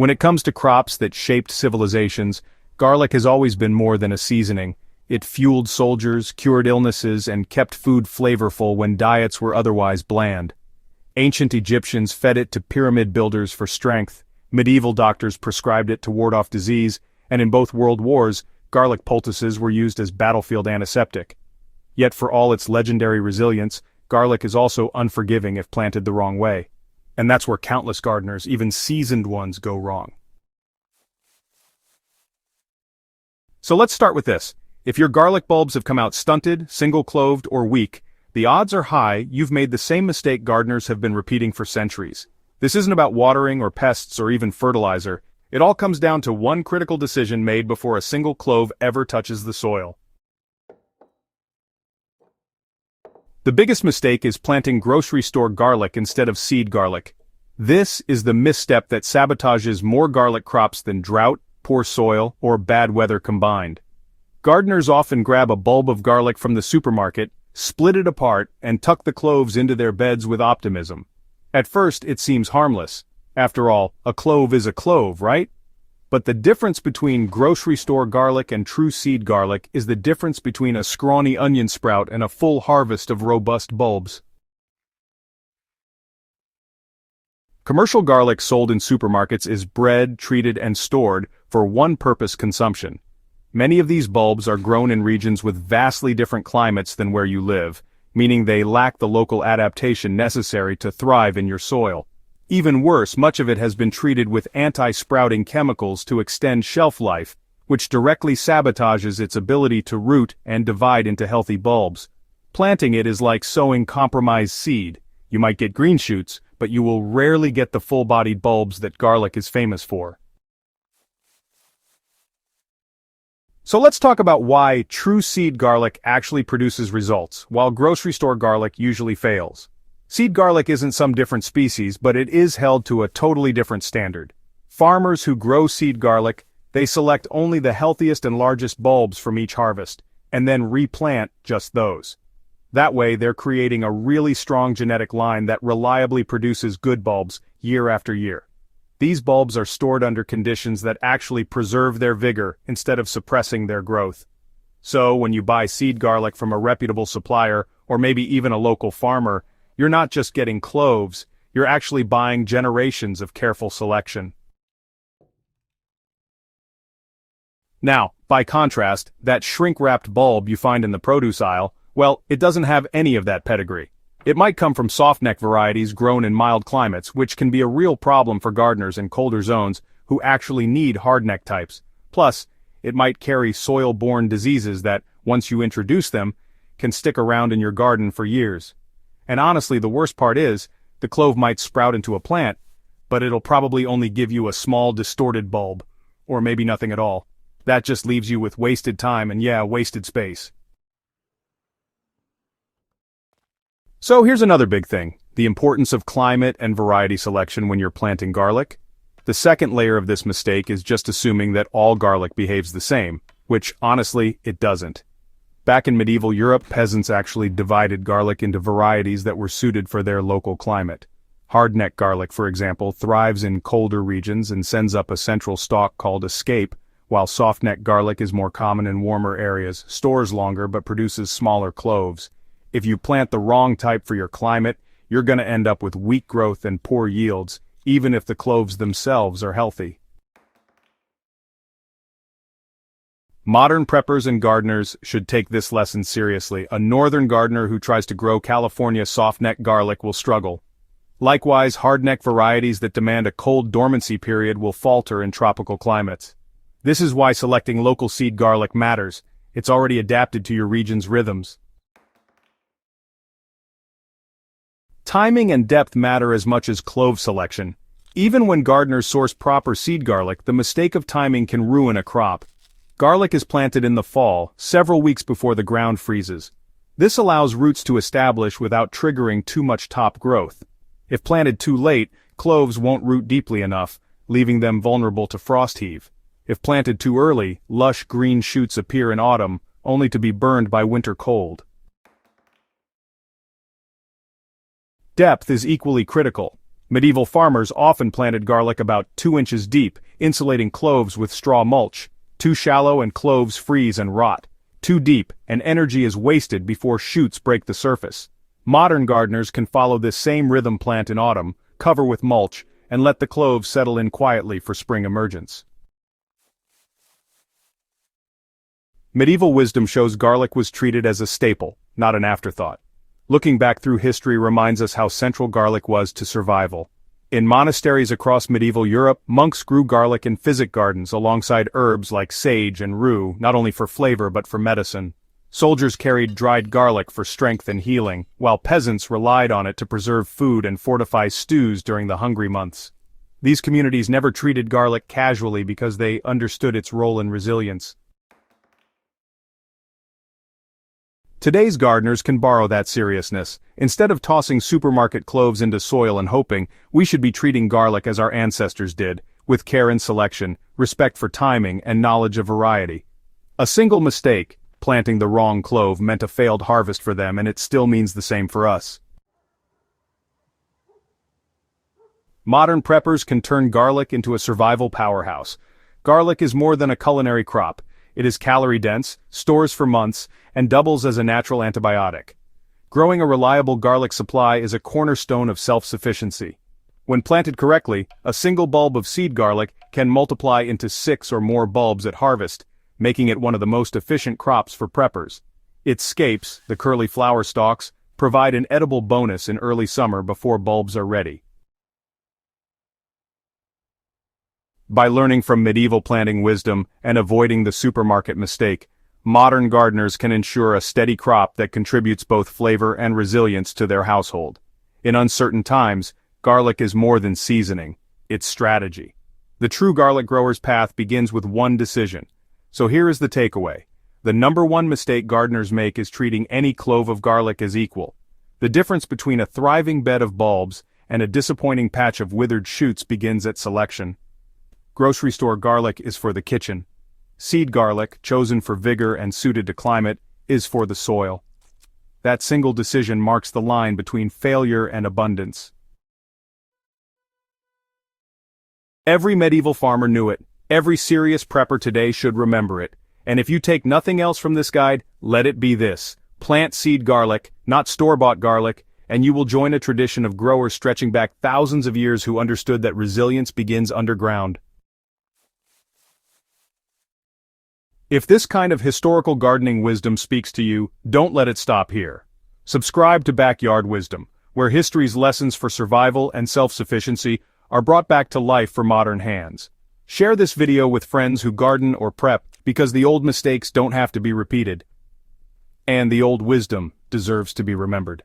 When it comes to crops that shaped civilizations, garlic has always been more than a seasoning. It fueled soldiers, cured illnesses, and kept food flavorful when diets were otherwise bland. Ancient Egyptians fed it to pyramid builders for strength, medieval doctors prescribed it to ward off disease, and in both world wars, garlic poultices were used as battlefield antiseptic. Yet for all its legendary resilience, garlic is also unforgiving if planted the wrong way. And that's where countless gardeners, even seasoned ones, go wrong. So let's start with this. If your garlic bulbs have come out stunted, single-cloved, or weak, the odds are high you've made the same mistake gardeners have been repeating for centuries. This isn't about watering or pests or even fertilizer. It all comes down to one critical decision made before a single clove ever touches the soil. The biggest mistake is planting grocery store garlic instead of seed garlic. This is the misstep that sabotages more garlic crops than drought, poor soil, or bad weather combined. Gardeners often grab a bulb of garlic from the supermarket, split it apart, and tuck the cloves into their beds with optimism. At first, it seems harmless. After all, a clove is a clove, right? But the difference between grocery store garlic and true seed garlic is the difference between a scrawny onion sprout and a full harvest of robust bulbs. Commercial garlic sold in supermarkets is bred, treated, and stored for one-purpose consumption. Many of these bulbs are grown in regions with vastly different climates than where you live, meaning they lack the local adaptation necessary to thrive in your soil. Even worse, much of it has been treated with anti-sprouting chemicals to extend shelf life, which directly sabotages its ability to root and divide into healthy bulbs. Planting it is like sowing compromised seed. You might get green shoots, but you will rarely get the full-bodied bulbs that garlic is famous for. So let's talk about why true seed garlic actually produces results, while grocery store garlic usually fails. Seed garlic isn't some different species, but it is held to a totally different standard. Farmers who grow seed garlic, they select only the healthiest and largest bulbs from each harvest, and then replant just those. That way, they're creating a really strong genetic line that reliably produces good bulbs year after year. These bulbs are stored under conditions that actually preserve their vigor instead of suppressing their growth. So, when you buy seed garlic from a reputable supplier, or maybe even a local farmer, you're not just getting cloves, you're actually buying generations of careful selection. Now, by contrast, that shrink-wrapped bulb you find in the produce aisle, well, it doesn't have any of that pedigree. It might come from softneck varieties grown in mild climates, which can be a real problem for gardeners in colder zones who actually need hardneck types. Plus, it might carry soil-borne diseases that, once you introduce them, can stick around in your garden for years. And honestly, the worst part is, the clove might sprout into a plant, but it'll probably only give you a small distorted bulb, or maybe nothing at all. That just leaves you with wasted time and wasted space. So here's another big thing, the importance of climate and variety selection when you're planting garlic. The second layer of this mistake is just assuming that all garlic behaves the same, which, honestly, it doesn't. Back in medieval Europe, peasants actually divided garlic into varieties that were suited for their local climate. Hardneck garlic, for example, thrives in colder regions and sends up a central stalk called a scape, while softneck garlic is more common in warmer areas, stores longer but produces smaller cloves. If you plant the wrong type for your climate, you're going to end up with weak growth and poor yields, even if the cloves themselves are healthy. Modern preppers and gardeners should take this lesson seriously. A northern gardener who tries to grow California softneck garlic will struggle. Likewise, hardneck varieties that demand a cold dormancy period will falter in tropical climates. This is why selecting local seed garlic matters. It's already adapted to your region's rhythms. Timing and depth matter as much as clove selection. Even when gardeners source proper seed garlic, the mistake of timing can ruin a crop. Garlic is planted in the fall, several weeks before the ground freezes. This allows roots to establish without triggering too much top growth. If planted too late, cloves won't root deeply enough, leaving them vulnerable to frost heave. If planted too early, lush green shoots appear in autumn, only to be burned by winter cold. Depth is equally critical. Medieval farmers often planted garlic about 2 inches deep, insulating cloves with straw mulch. Too shallow and cloves freeze and rot. Too deep, and energy is wasted before shoots break the surface. Modern gardeners can follow this same rhythm: plant in autumn, cover with mulch, and let the cloves settle in quietly for spring emergence. Medieval wisdom shows garlic was treated as a staple, not an afterthought. Looking back through history reminds us how central garlic was to survival. In monasteries across medieval Europe, monks grew garlic in physic gardens alongside herbs like sage and rue, not only for flavor but for medicine. Soldiers carried dried garlic for strength and healing, while peasants relied on it to preserve food and fortify stews during the hungry months. These communities never treated garlic casually because they understood its role in resilience. Today's gardeners can borrow that seriousness. Instead of tossing supermarket cloves into soil and hoping, we should be treating garlic as our ancestors did, with care and selection, respect for timing, and knowledge of variety. A single mistake, planting the wrong clove, meant a failed harvest for them, and it still means the same for us. Modern preppers can turn garlic into a survival powerhouse. Garlic is more than a culinary crop. It is calorie-dense, stores for months, and doubles as a natural antibiotic. Growing a reliable garlic supply is a cornerstone of self-sufficiency. When planted correctly, a single bulb of seed garlic can multiply into 6 or more bulbs at harvest, making it one of the most efficient crops for preppers. Its scapes, the curly flower stalks, provide an edible bonus in early summer before bulbs are ready. By learning from medieval planting wisdom and avoiding the supermarket mistake, modern gardeners can ensure a steady crop that contributes both flavor and resilience to their household. In uncertain times, garlic is more than seasoning, it's strategy. The true garlic grower's path begins with one decision. So here is the takeaway. The number one mistake gardeners make is treating any clove of garlic as equal. The difference between a thriving bed of bulbs and a disappointing patch of withered shoots begins at selection. Grocery store garlic is for the kitchen. Seed garlic, chosen for vigor and suited to climate, is for the soil. That single decision marks the line between failure and abundance. Every medieval farmer knew it. Every serious prepper today should remember it. And if you take nothing else from this guide, let it be this: plant seed garlic, not store-bought garlic, and you will join a tradition of growers stretching back thousands of years who understood that resilience begins underground. If this kind of historical gardening wisdom speaks to you, don't let it stop here. Subscribe to Backyard Wisdom, where history's lessons for survival and self-sufficiency are brought back to life for modern hands. Share this video with friends who garden or prep, because the old mistakes don't have to be repeated. And the old wisdom deserves to be remembered.